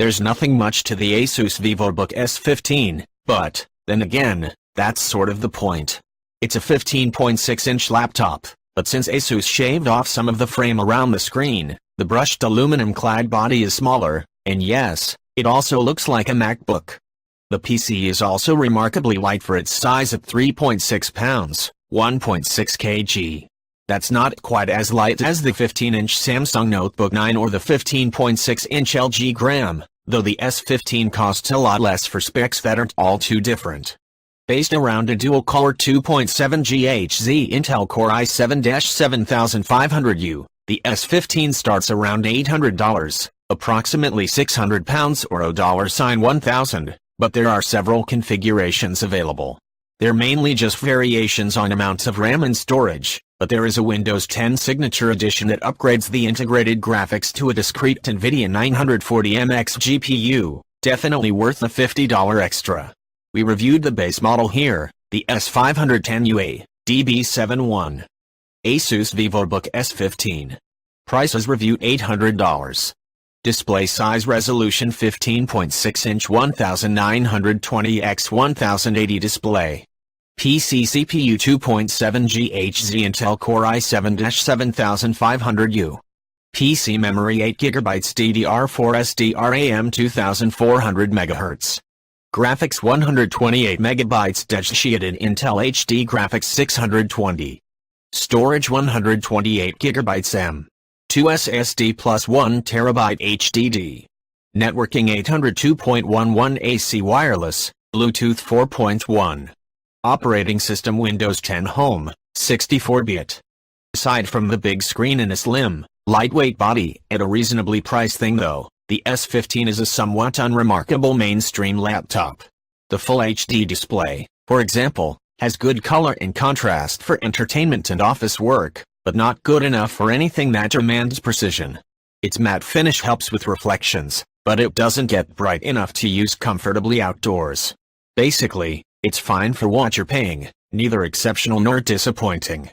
There's nothing much to the Asus Vivobook S15, but, then again, that's sort of the point. It's a 15.6-inch laptop, but since Asus shaved off some of the frame around the screen, the brushed aluminum-clad body is smaller, and yes, it also looks like a MacBook. The PC is also remarkably light for its size at 3.6 pounds, 1.6 kg. That's not quite as light as the 15-inch Samsung Notebook 9 or the 15.6-inch LG Gram, though the S15 costs a lot less for specs that aren't all too different. Based around a dual-core 2.7 GHz Intel Core i7-7500U, the S15 starts around $800, approximately £600 or $1,000, but there are several configurations available. They're mainly just variations on amounts of RAM and storage, but there is a Windows 10 Signature Edition that upgrades the integrated graphics to a discrete NVIDIA 940MX GPU, definitely worth the $50 extra. We reviewed the base model here, the S510UA, DB71. Asus Vivobook S15. Price as reviewed $800. Display size resolution 15.6-inch 1920x 1080 display. PC CPU 2.7 GHz Intel Core i7-7500U. PC memory 8GB DDR4 SDRAM 2400 MHz. Graphics 128 MB dedicated Intel HD graphics 620. Storage 128 GB M. 2 SSD plus 1 TB HDD. Networking 802.11 AC wireless, Bluetooth 4.1. Operating system Windows 10 Home, 64-bit. Aside from the big screen and a slim, lightweight body, at a reasonably priced thing though, the S15 is a somewhat unremarkable mainstream laptop. The Full HD display, for example, has good color and contrast for entertainment and office work, but not good enough for anything that demands precision. Its matte finish helps with reflections, but it doesn't get bright enough to use comfortably outdoors. Basically, it's fine for what you're paying, neither exceptional nor disappointing.